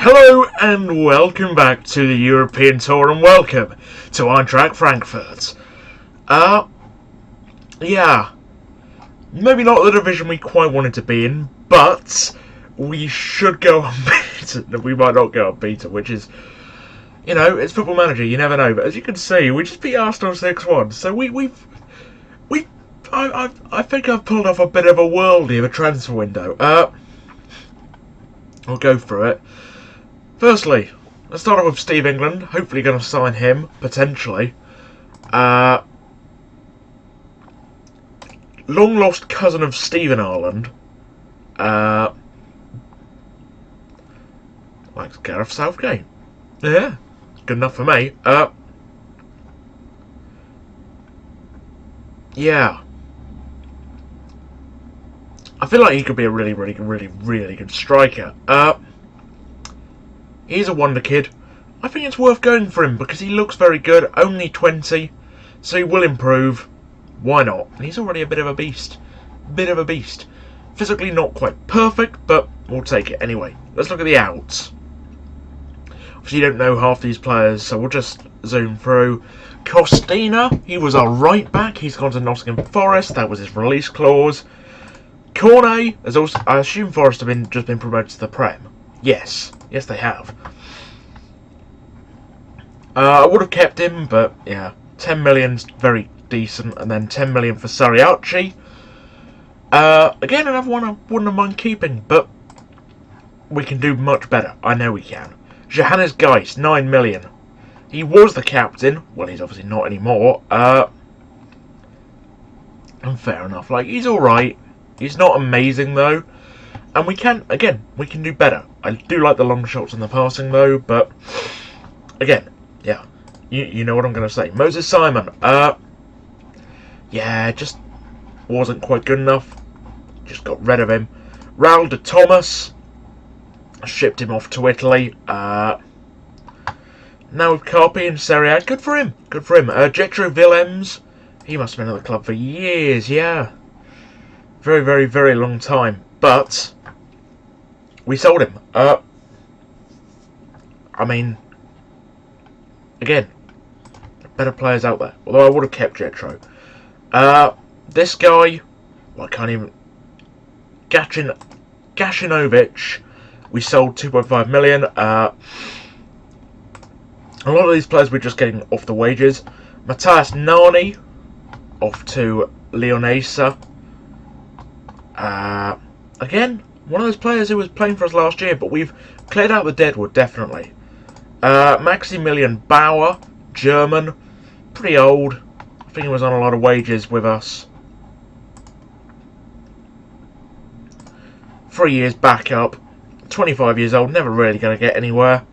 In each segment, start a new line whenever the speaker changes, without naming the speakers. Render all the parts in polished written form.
Hello and welcome back to the European Tour and welcome to Eintracht Frankfurt. Yeah, maybe not the division we quite wanted to be in, but we should go unbeaten. We might not go unbeaten, which is, you know, it's Football Manager, you never know. But as you can see, we just beat Arsenal 6-1, so I think I've pulled off a bit of a worldie of a transfer window. I'll go through it. Firstly, let's start off with Steve England. Hopefully going to sign him, potentially. Long lost cousin of Stephen Ireland. Likes Gareth Southgate. Yeah, good enough for me. Yeah. I feel like he could be a really good striker. He's a wonder kid. I think it's worth going for him because he looks very good. Only 20, so he will improve. Why not? And he's already a bit of a beast. Physically not quite perfect, but we'll take it anyway. Let's look at the outs. Obviously, you don't know half these players, so we'll just zoom through. Costina, he was our right back. He's gone to Nottingham Forest. That was his release clause. Cornet has also. I assume Forest have just been promoted to the Prem. Yes, they have. I would have kept him, but yeah, 10 million's very decent, and then 10 million for Sariachi. Again, another one I wouldn't have mind keeping, but we can do much better. I know we can. Johannes Geist, 9 million. He was the captain. Well, he's obviously not anymore. And fair enough. Like, he's alright. He's not amazing, though. And we can do better. I do like the long shots and the passing, though, but again, yeah, you know what I'm going to say. Moses Simon, yeah, just wasn't quite good enough. Just got rid of him. Raul de Thomas, shipped him off to Italy. Now with Carpi in Serie A, good for him. Jetro Willems, he must have been at the club for years, yeah. Very long time. But we sold him. I mean, again, better players out there. Although I would have kept Jetro. This guy, well, I can't even. Gashinovic, we sold 2.5 million. A lot of these players we're just getting off the wages. Matthias Nani, off to Leonesa. Again, one of those players who was playing for us last year, but we've cleared out the deadwood, definitely. Maximilian Bauer, German, pretty old. I think he was on a lot of wages with us. 3 years back up, 25 years old, never really going to get anywhere.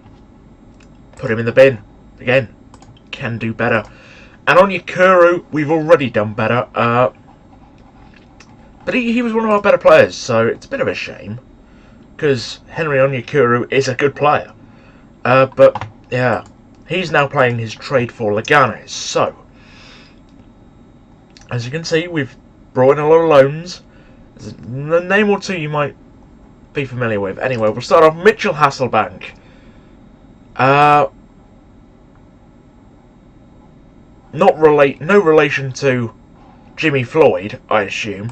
Put him in the bin. Again, can do better. And on Yakuru, we've already done better. But he was one of our better players, so it's a bit of a shame. Because Henry Onyekuru is a good player. But, yeah, he's now playing his trade for Leganes. So, as you can see, we've brought in a lot of loans. There's a name or two you might be familiar with. Anyway, we'll start off Mitchell Hasselbank. No relation to Jimmy Floyd, I assume.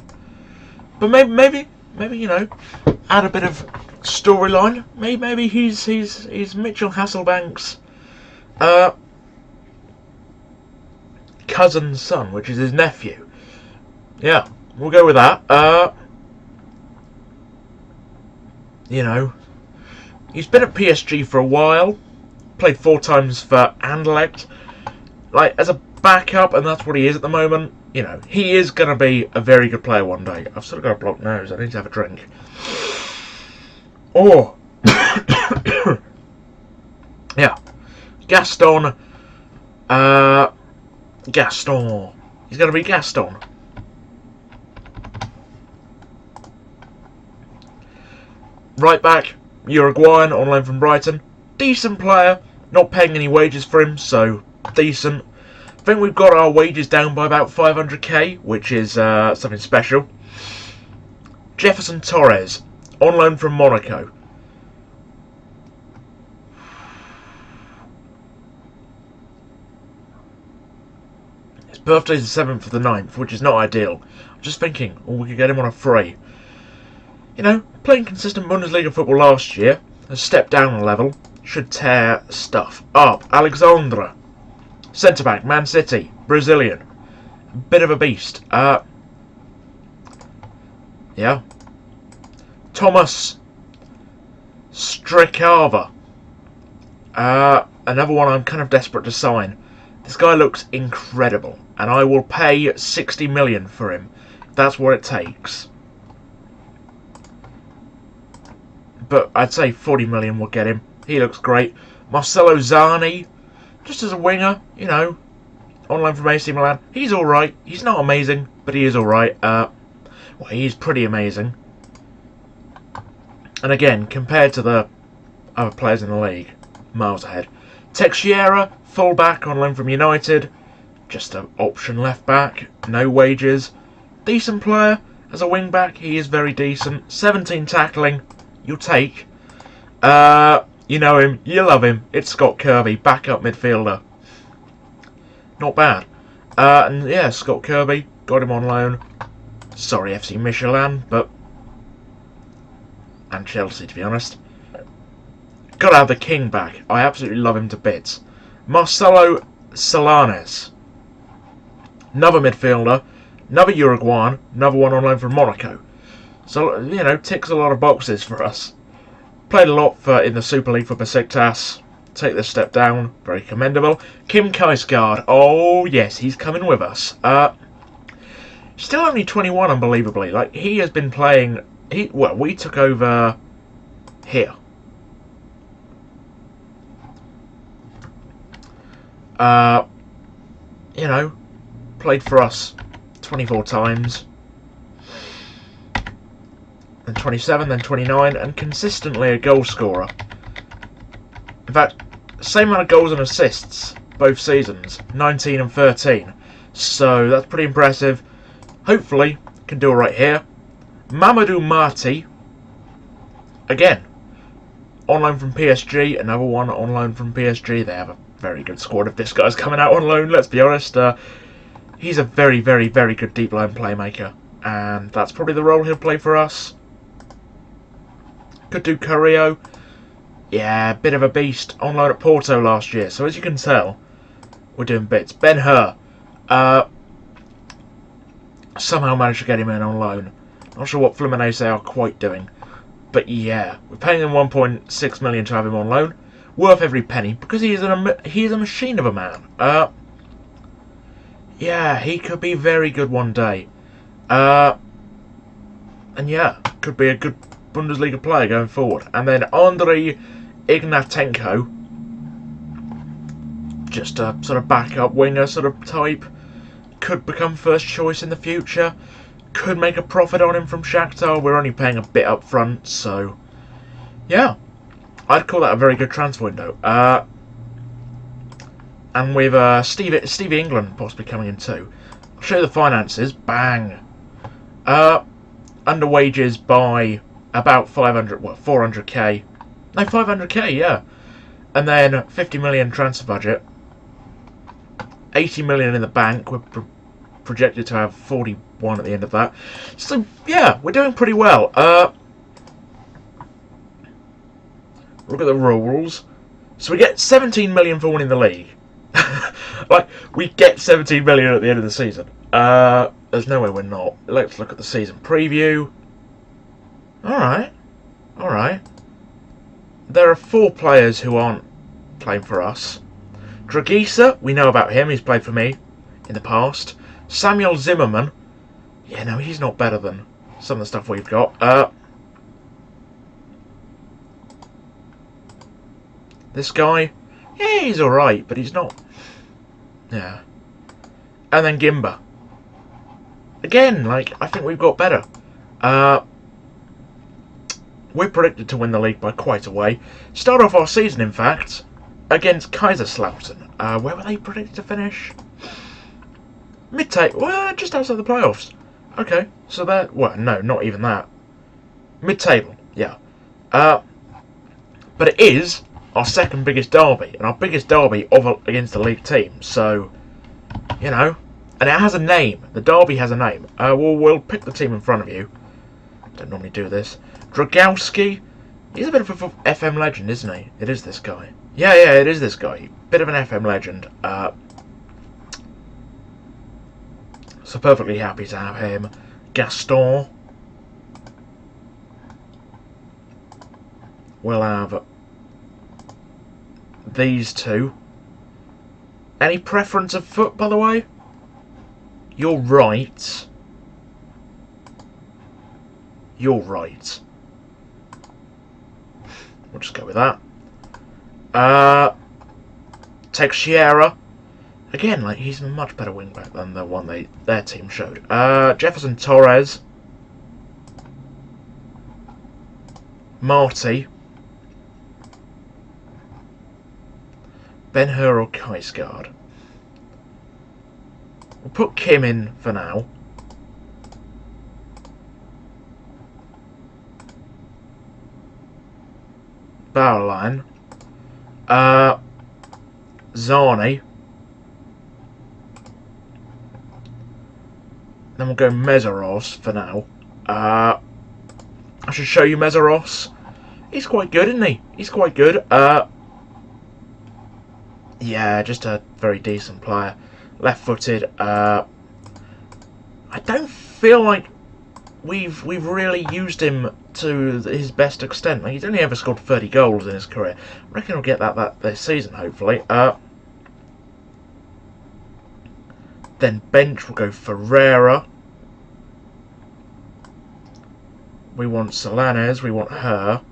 But maybe you know, add a bit of storyline. Maybe he's Mitchell Hasselbank's cousin's son, which is his nephew. Yeah, we'll go with that. You know, he's been at PSG for a while. Played 4 times for Anderlecht. Like, as a backup, and that's what he is at the moment. You know, he is going to be a very good player one day. I've sort of got a blocked nose. I need to have a drink. Oh. Yeah. Gaston. Gaston. He's going to be Gaston. Right back. Uruguayan, on loan from Brighton. Decent player. Not paying any wages for him, so decent. I think we've got our wages down by about 500k, which is something special. Jefferson Torres, on loan from Monaco. birthday's the 7th of the 9th, which is not ideal. I'm just thinking, oh, we could get him on a free. You know, playing consistent Bundesliga football last year, has stepped down a level, should tear stuff up. Alexandra, centre-back, Man City, Brazilian. Bit of a beast. Yeah. Thomas Strikava. Another one I'm kind of desperate to sign. This guy looks incredible, and I will pay 60 million for him. That's what it takes. But I'd say 40 million will get him. He looks great. Marcelo Zani, just as a winger, you know, on loan from AC Milan. He's alright. He's not amazing, but he is alright. Well, he's pretty amazing. And again, compared to the other players in the league, miles ahead. Teixeira, full-back on loan from United. Just an option left-back. No wages. Decent player. As a wing-back, he is very decent. 17 tackling. You'll take. You know him. You love him. It's Scott Kirby, backup midfielder. Not bad. And yeah, Scott Kirby. Got him on loan. Sorry, FC Michelin, but... and Chelsea, to be honest. Gotta have the king back. I absolutely love him to bits. Marcelo Solanes. Another midfielder. Another Uruguayan. Another one on loan from Monaco. So, you know, ticks a lot of boxes for us. Played a lot in the Super League for Besiktas. Take this step down. Very commendable. Kim Kajsgaard. Oh, yes, he's coming with us. Still only 21, unbelievably. Like, he has been playing... well, we took over here. You know, played for us 24 times. Then 27, then 29, and consistently a goal scorer. In fact, same amount of goals and assists both seasons, 19 and 13. So that's pretty impressive. Hopefully, can do it right here. Mamadou Marti, again, on loan from PSG, another one on loan from PSG. They have a very good squad if this guy's coming out on loan, let's be honest. He's a very, very, very good deep line playmaker, and that's probably the role he'll play for us. Could do Carrillo. Yeah, bit of a beast. On loan at Porto last year, so as you can tell, we're doing bits. Ben Hur, somehow managed to get him in on loan. Not sure what Fluminense are quite doing. But yeah, we're paying him 1.6 million to have him on loan. Worth every penny, because he is a machine of a man. Yeah, he could be very good one day. And yeah, could be a good Bundesliga player going forward. And then Andrei Ignatenko. Just a sort of backup winger sort of type. Could become first choice in the future. Could make a profit on him from Shakhtar. We're only paying a bit up front, so yeah, I'd call that a very good transfer window. And with Stevie England possibly coming in too. I'll show you the finances. Bang. Under wages by about 500, well, 400k. No, 500k, yeah. And then 50 million transfer budget. 80 million in the bank. We're projected to have 41 at the end of that. So, yeah, we're doing pretty well. Look at the rules. So we get 17 million for winning the league. Like, we get 17 million at the end of the season. There's no way we're not. Let's look at the season preview. Alright. Alright. There are 4 players who aren't playing for us. Dragisa, we know about him. He's played for me in the past. Samuel Zimmerman. Yeah, no, he's not better than some of the stuff we've got. This guy, yeah, he's alright, but he's not. Yeah. And then Gimba. Again, like, I think we've got better. We're predicted to win the league by quite a way. Start off our season, in fact, against Kaiserslautern. Where were they predicted to finish? Mid-table, well, just outside the playoffs. Okay, so they're, well, no, not even that. Mid-table, yeah. But it is our second biggest derby, and our biggest derby against the league team. So, you know, And it has a name. The derby has a name. We'll pick the team in front of you. Don't normally do this. Dragowski. He's a bit of an FM legend, isn't he? It is this guy. Yeah, it is this guy. Bit of an FM legend. So perfectly happy to have him. Gaston. We'll have these two. Any preference of foot, by the way? You're right. You're right. We'll just go with that. Teixeira. Again, like, he's a much better wingback than the one their team showed. Jefferson Torres. Marty. Ben-Hur or Keisgaard. We'll put Kim in for now. Bauerlein. Zani. Then we'll go Meseros for now. I should show you Meseros. He's quite good, isn't he? He's quite good. Yeah, just a very decent player. Left-footed. I don't feel like we've really used him to his best extent. Like, he's only ever scored 30 goals in his career. I reckon he'll get that this season, hopefully. Then bench, we'll go Ferreira. We want Solanes, we want her.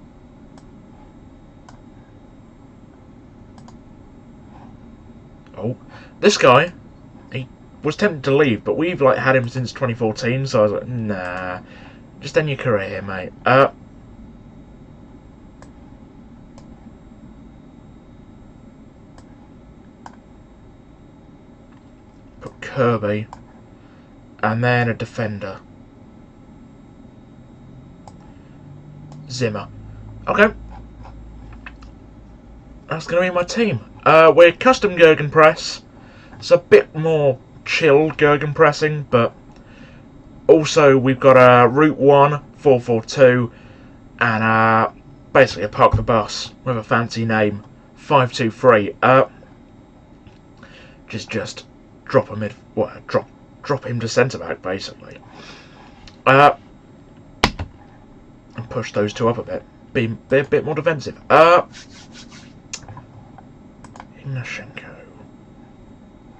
Oh, this guy, he was tempted to leave, but we've like had him since 2014, so I was like, nah, just end your career here, mate. Put Kirby, and then a defender. Zimmer. Okay. That's going to be my team. We're custom Gegenpress. It's a bit more chilled Gegenpressing, but also we've got a Route 1, 442, and basically a park the bus with a fancy name, 523. Just drop him drop him to centre back basically. And push those two up a bit. Be a bit more defensive. Ignashenko.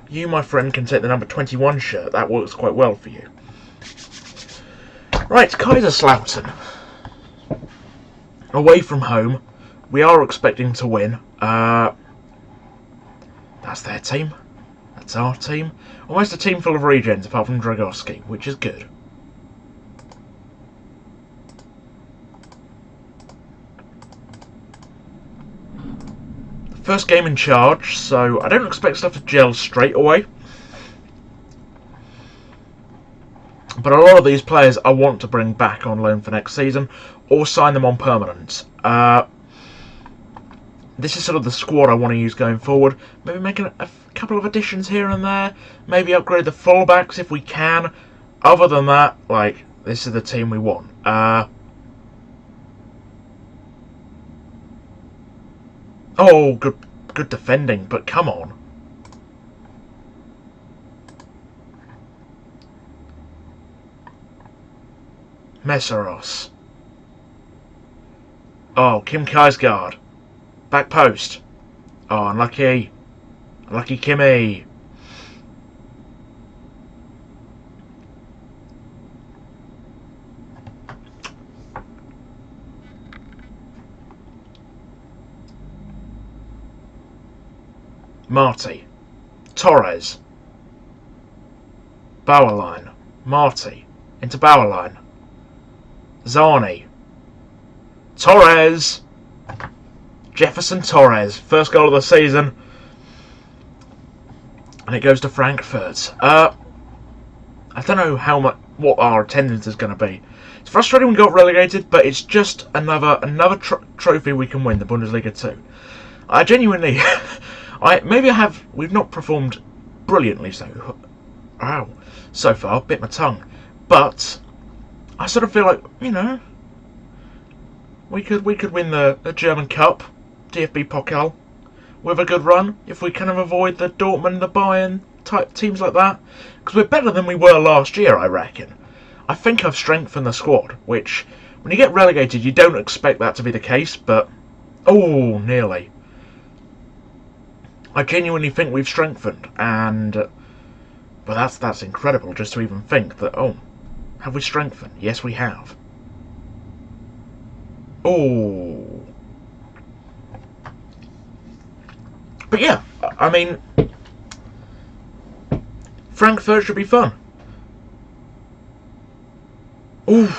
You, my friend, can take the number 21 shirt. That works quite well for you. Right, Kaiserslautern. Away from home. We are expecting to win. That's their team. That's our team. Almost a team full of regens, apart from Dragowski, which is good. First game in charge, so I don't expect stuff to gel straight away. But a lot of these players I want to bring back on loan for next season, or sign them on permanent. This is sort of the squad I want to use going forward. Maybe make a couple of additions here and there. Maybe upgrade the fullbacks if we can. Other than that, like, this is the team we want. Oh, good defending, but come on. Meseros. Oh, Kim Keisgaard. Back post. Oh, unlucky. Unlucky Kimmy. Marty. Torres. Bauerlein. Marty. Into Bauerlein. Zani. Torres. Jefferson Torres. First goal of the season. And it goes to Frankfurt. I don't know what our attendance is going to be. It's frustrating we got relegated, but it's just another trophy we can win, the Bundesliga 2. I genuinely... we've not performed brilliantly, so Ow. So far, bit my tongue. But I sort of feel like, you know, we could win the German Cup, DFB Pokal, with a good run if we kind of avoid the Dortmund, the Bayern type teams like that. Because we're better than we were last year, I reckon. I think I've strengthened the squad, which when you get relegated, you don't expect that to be the case, but oh, nearly. I genuinely think we've strengthened, and but that's incredible just to even think that. Oh, have we strengthened? Yes, we have. Oh, but yeah, I mean, Frankfurt should be fun. Ooh,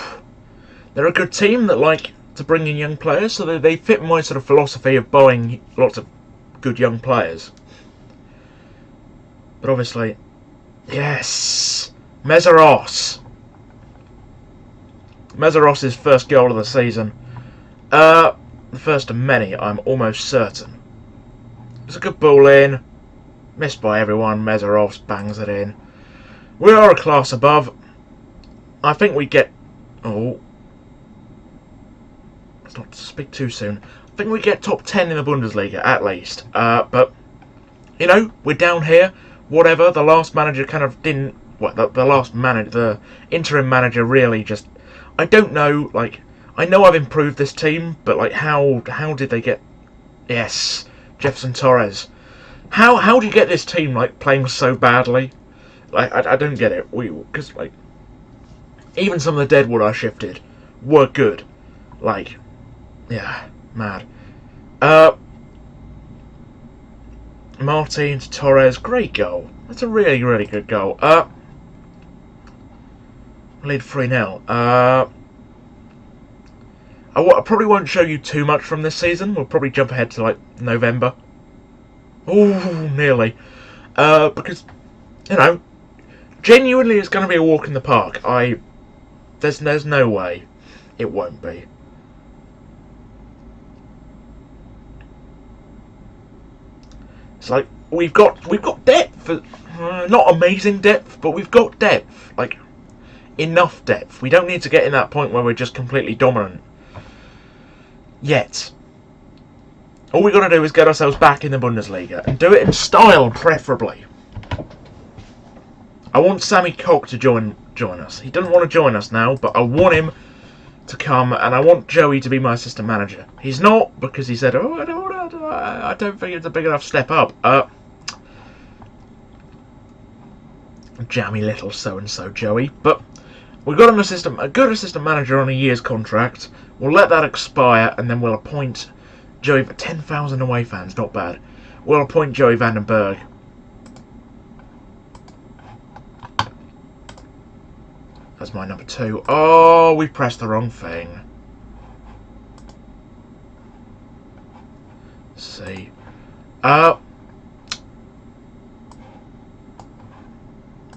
they're a good team that like to bring in young players, so they fit my sort of philosophy of buying lots of good young players. But obviously, yes, Messeros. Messeros' first goal of the season. The first of many, I'm almost certain. It's a good ball in. Missed by everyone. Messeros bangs it in. We are a class above. I think we get... Oh. Let's not speak too soon. I think we get top 10 in the Bundesliga, at least. But, you know, we're down here. Whatever. The last manager kind of didn't... Well, the last manager... The interim manager really just... I don't know, like... I know I've improved this team, but, like, how did they get... Yes, Jefferson Torres. How do you get this team, like, playing so badly? Like, I don't get it. Because, like... Even some of the deadwood I shifted were good. Like... Yeah, mad. Martin to Torres, great goal. That's a really, really good goal. Lead 3-0. I probably won't show you too much from this season. We'll probably jump ahead to, like, November. Ooh, nearly. Because, you know, genuinely it's going to be a walk in the park. There's no way it won't be. It's like we've got depth, not amazing depth, but we've got depth, like enough depth. We don't need to get in that point where we're just completely dominant yet. All we got to do is get ourselves back in the Bundesliga and do it in style, preferably. I want Sammy Koch to join us. He doesn't want to join us now, but I want him to come, and I want Joey to be my assistant manager. He's not, because he said, "Oh, I don't think it's a big enough step up." Jammy little so-and-so Joey. But we've got a good assistant manager on a year's contract. We'll let that expire, and then we'll appoint Joey... 10,000 away fans, not bad. We'll appoint Joey Vandenberg. That's my number 2. Oh, we pressed the wrong thing. Let's see.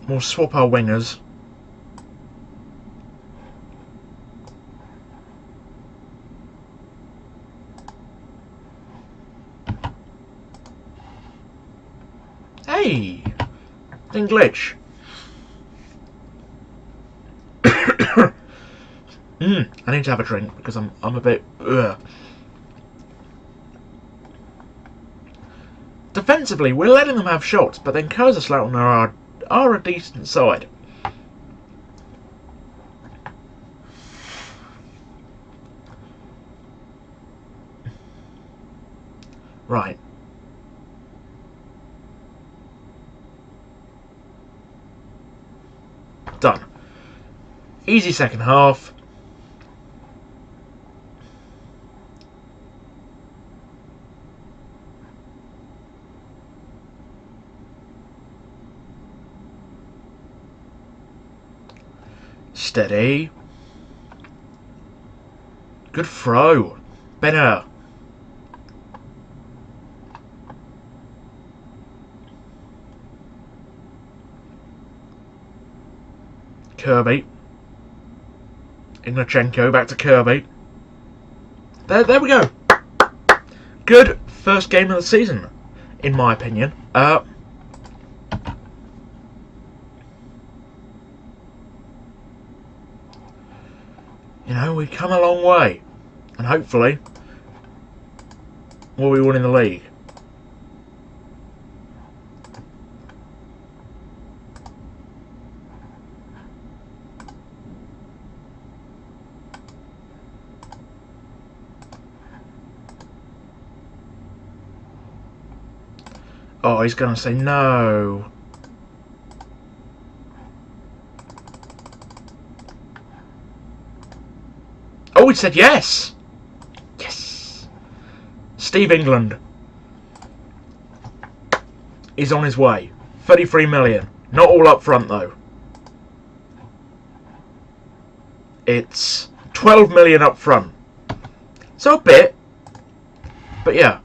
We'll swap our wingers. Hey! Didn't glitch. I need to have a drink because I'm a bit... Defensively, we're letting them have shots, but then Kaiserslautern are a decent side. Right. Done. Easy second half. Steady. Good throw. Benner. Kirby. Ignachenko back to Kirby. There we go. Good first game of the season, in my opinion. You know, we've come a long way. And hopefully, we'll be winning the league. Oh, he's going to say no. Oh, he said yes. Yes. Steve England is on his way. 33 million. Not all up front, though. It's 12 million up front. So a bit. But yeah.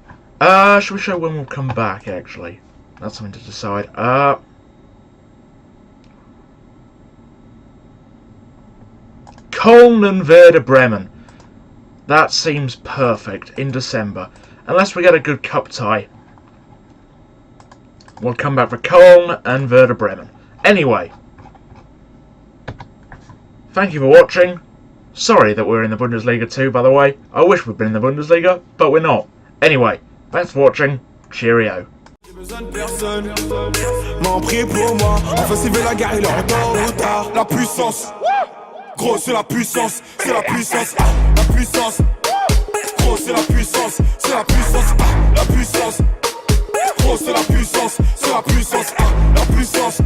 Should we show when we'll come back, actually? That's something to decide. Köln and Werder Bremen. That seems perfect in December. Unless we get a good cup tie. We'll come back for Köln and Werder Bremen. Anyway. Thank you for watching. Sorry that we're in the Bundesliga too, by the way. I wish we'd been in the Bundesliga, but we're not. Anyway. Thanks for watching. Cheerio.
J'ai besoin de personne, m'en prie pour moi. Enfin, s'il veut la guerre, il est en retard. La puissance, gros, c'est la puissance, c'est la puissance, la puissance. Gros, c'est la puissance, c'est la puissance, la puissance. Gros, c'est la puissance, c'est la puissance, la puissance.